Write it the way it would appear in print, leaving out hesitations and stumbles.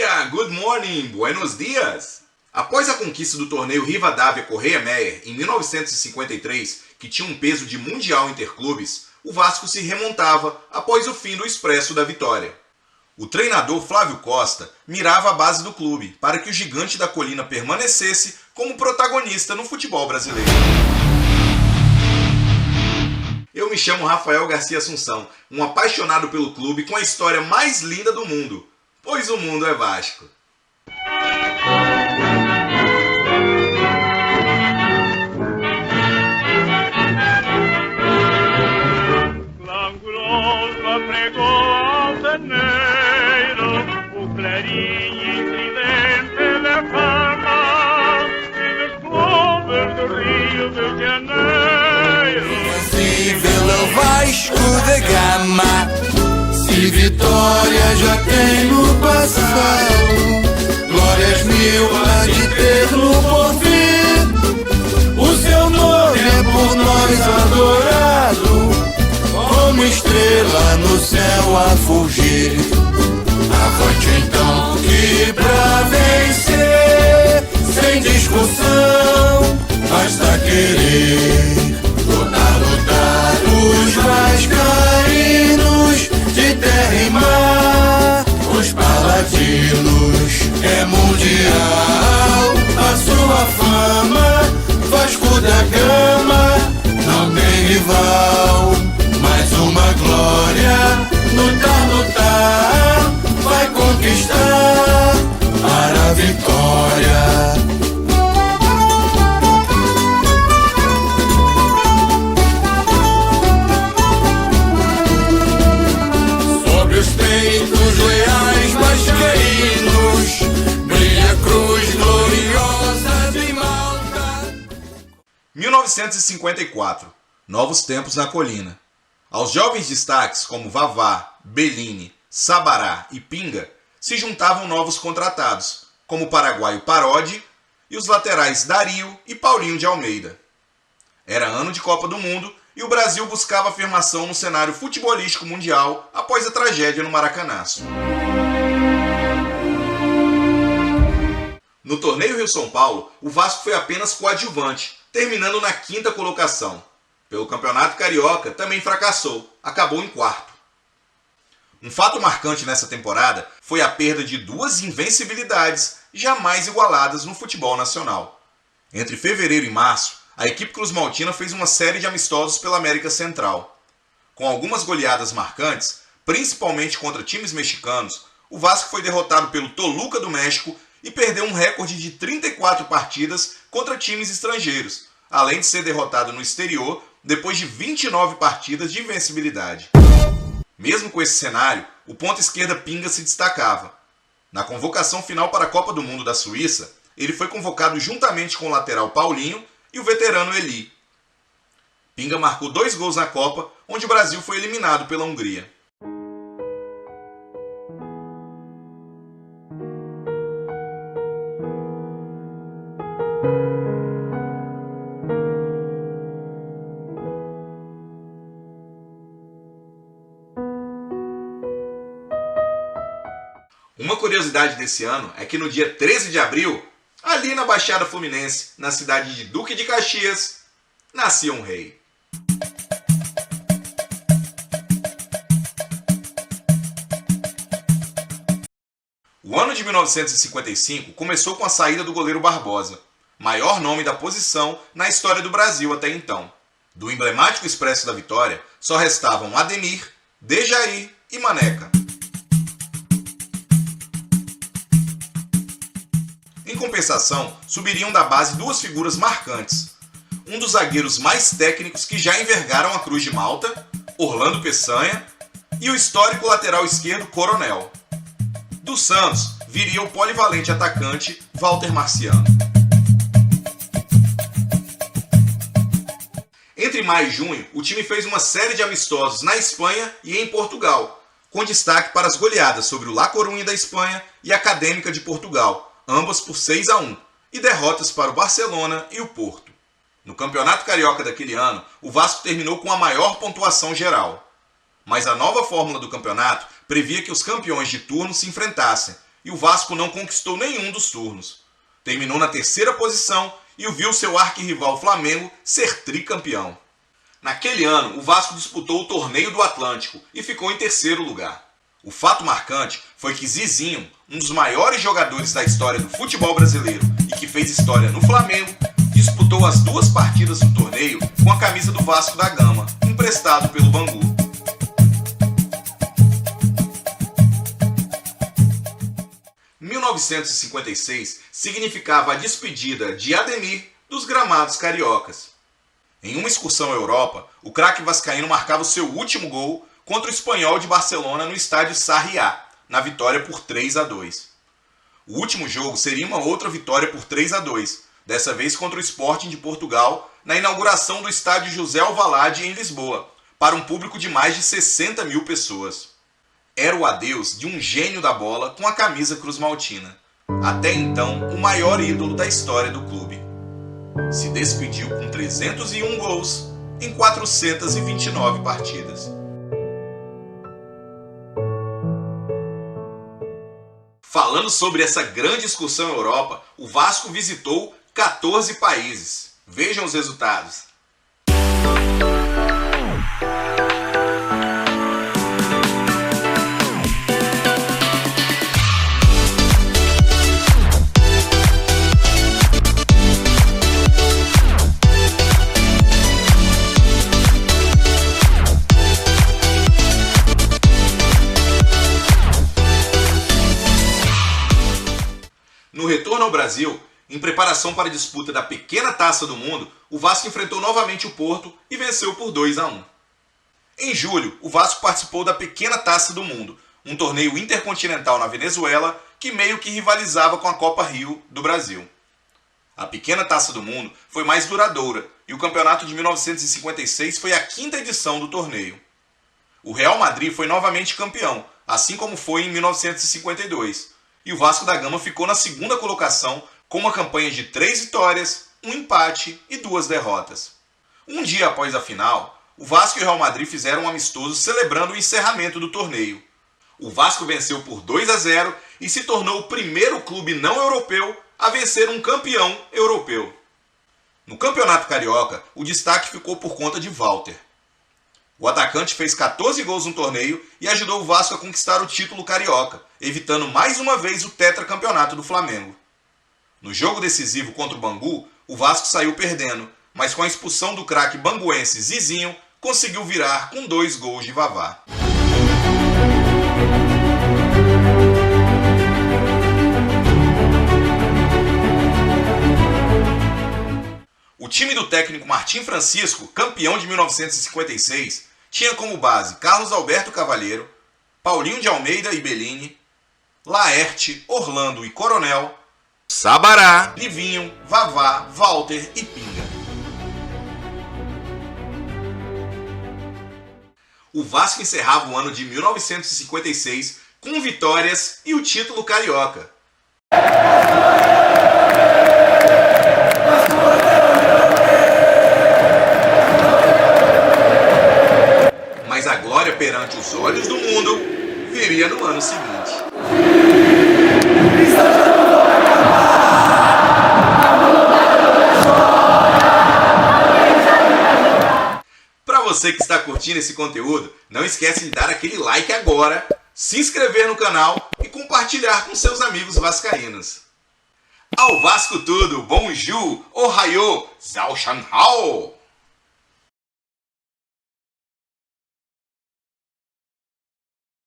dia, good morning, buenos dias! Após a conquista do torneio Rivadavia Correia Meyer em 1953, que tinha um peso de mundial interclubes, o Vasco se remontava após o fim do Expresso da Vitória. O treinador Flávio Costa mirava a base do clube para que o gigante da colina permanecesse como protagonista no futebol brasileiro. Eu me chamo Rafael Garcia Assunção, um apaixonado pelo clube com a história mais linda do mundo, pois o mundo é Vasco. Vasco da Gama, se vitória já tem no passado, glórias mil há de ter no porvir. O seu nome é por nós adorado, como estrela no céu a fulgir. Avante então que pra vencer, sem discussão, basta querer. Lutar, os vascaínos de terra e mar, os paladinos, é mundial a sua fama. Vasco da Gama não tem rival, mais uma glória, lutar, vai conquistar para a vitória. Os leais vascaínos, brilha a cruz gloriosa de Malta. 1954. Novos tempos na colina. Aos jovens destaques como Vavá, Bellini, Sabará e Pinga se juntavam novos contratados, como o paraguaio Parodi e os laterais Dario e Paulinho de Almeida. Era ano de Copa do Mundo e o Brasil buscava afirmação no cenário futebolístico mundial após a tragédia no Maracanaço. No torneio Rio-São Paulo, o Vasco foi apenas coadjuvante, terminando na 5ª colocação. Pelo Campeonato Carioca, também fracassou, acabou em 4º. Um fato marcante nessa temporada foi a perda de 2 invencibilidades jamais igualadas no futebol nacional. Entre fevereiro e março, a equipe cruzmaltina fez uma série de amistosos pela América Central. Com algumas goleadas marcantes, principalmente contra times mexicanos, o Vasco foi derrotado pelo Toluca do México e perdeu um recorde de 34 partidas contra times estrangeiros, além de ser derrotado no exterior depois de 29 partidas de invencibilidade. Mesmo com esse cenário, o ponta-esquerda Pinga se destacava. Na convocação final para a Copa do Mundo da Suíça, ele foi convocado juntamente com o lateral Paulinho e o veterano Eli. Pinga marcou 2 gols na Copa, onde o Brasil foi eliminado pela Hungria. Uma curiosidade desse ano é que no dia 13 de abril, ali na Baixada Fluminense, na cidade de Duque de Caxias, nascia um rei. O ano de 1955 começou com a saída do goleiro Barbosa, maior nome da posição na história do Brasil até então. Do emblemático Expresso da Vitória, só restavam Ademir, Dejair e Maneca. Em compensação, subiriam da base 2 figuras marcantes. Um dos zagueiros mais técnicos que já envergaram a Cruz de Malta, Orlando Peçanha, e o histórico lateral esquerdo Coronel. Do Santos, viria o polivalente atacante Walter Marciano. Entre maio e junho, o time fez uma série de amistosos na Espanha e em Portugal, com destaque para as goleadas sobre o La Coruña da Espanha e a Académica de Portugal, ambas por 6-1, e derrotas para o Barcelona e o Porto. No Campeonato Carioca daquele ano, o Vasco terminou com a maior pontuação geral. Mas a nova fórmula do campeonato previa que os campeões de turno se enfrentassem, e o Vasco não conquistou nenhum dos turnos. Terminou na terceira posição e viu seu arquirrival Flamengo ser tricampeão. Naquele ano, o Vasco disputou o Torneio do Atlântico e ficou em terceiro lugar. O fato marcante foi que Zizinho, um dos maiores jogadores da história do futebol brasileiro e que fez história no Flamengo, disputou as 2 partidas do torneio com a camisa do Vasco da Gama, emprestado pelo Bangu. Em 1956 significava a despedida de Ademir dos gramados cariocas. Em uma excursão à Europa, o craque vascaíno marcava o seu último gol contra o Espanhol de Barcelona no estádio Sarriá, na vitória por 3-2. O último jogo seria uma outra vitória por 3-2, dessa vez contra o Sporting de Portugal, na inauguração do estádio José Alvalade em Lisboa, para um público de mais de 60 mil pessoas. Era o adeus de um gênio da bola com a camisa cruzmaltina, até então o maior ídolo da história do clube. Se despediu com 301 gols em 429 partidas. Falando sobre essa grande excursão à Europa, o Vasco visitou 14 países. Vejam os resultados. No retorno ao Brasil, em preparação para a disputa da pequena Taça do Mundo, o Vasco enfrentou novamente o Porto e venceu por 2-1. Em julho, o Vasco participou da pequena Taça do Mundo, um torneio intercontinental na Venezuela que meio que rivalizava com a Copa Rio do Brasil. A pequena Taça do Mundo foi mais duradoura e o campeonato de 1956 foi a 5ª edição do torneio. O Real Madrid foi novamente campeão, assim como foi em 1952. E o Vasco da Gama ficou na 2ª colocação com uma campanha de 3 vitórias, 1 empate e 2 derrotas. Um dia após a final, o Vasco e o Real Madrid fizeram um amistoso celebrando o encerramento do torneio. O Vasco venceu por 2-0 e se tornou o primeiro clube não europeu a vencer um campeão europeu. No Campeonato Carioca, o destaque ficou por conta de Walter. O atacante fez 14 gols no torneio e ajudou o Vasco a conquistar o título carioca, evitando mais uma vez o tetracampeonato do Flamengo. No jogo decisivo contra o Bangu, o Vasco saiu perdendo, mas com a expulsão do craque banguense Zizinho, conseguiu virar com 2 gols de Vavá. O time do técnico Martim Francisco, campeão de 1956, tinha como base Carlos Alberto Cavalheiro, Paulinho de Almeida e Bellini, Laerte, Orlando e Coronel, Sabará, Livinho, Vavá, Walter e Pinga. O Vasco encerrava o ano de 1956 com vitórias e o título carioca. Mas a glória perante os olhos do mundo viria no ano seguinte. Para você que está curtindo esse conteúdo, não esquece de dar aquele like agora, se inscrever no canal e compartilhar com seus amigos vascaínos. Ao Vasco tudo, bonjour, ohayou, zao shan hao!